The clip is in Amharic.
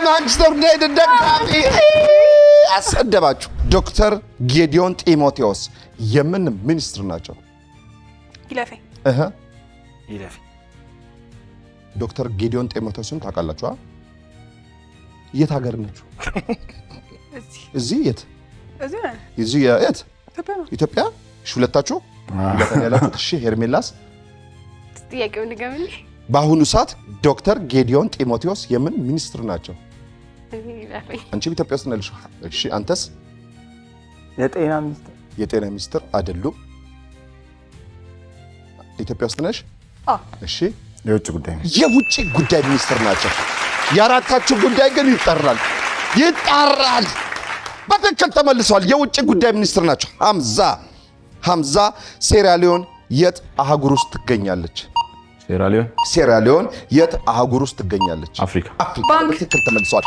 የማንቸስተር ዩናይትድ ደጋፊ አሰደባችሁ። ዶክተር ጌዲዮን ጢሞቴዎስ የምን ሚኒስትር ናቸው? ይለፌ ዶክተር ጌዲዮን ጢሞቴዎስን ታውቃላችሁ? የት ሀገር ናችሁ? እዚህ የት? እዚህ የት? ኢትዮጵያ? እሺ ሁለታችሁ ያላችሁት። እሺ ሄርሜላስ ጥያቄውን ንገምልኝ። በአሁኑ ሰዓት ዶክተር ጌዲዮን ጢሞቴዎስ የምን ሚኒስትር ናቸው? አንቺ ኢትዮጵያ ውስጥ ነሽ? እሺ አንተስ? የጤና ሚኒስትር አይደሉም። ኢትዮጵያ ውስጥ ነሽ? እሺ የውጭ ጉዳይ ሚኒስትር ናቸው። የአራታችሁ ጉዳይ ግን ይጣራል። በትክክል ተመልሷል። የውጭ ጉዳይ ሚኒስትር ናቸው። ሐምዛ ሴራሊዮን የት አህጉር ውስጥ ትገኛለች? ሴራሊዮን የት አህጉር ውስጥ ትገኛለች? አፍሪካ። በትክክል ተመልሷል።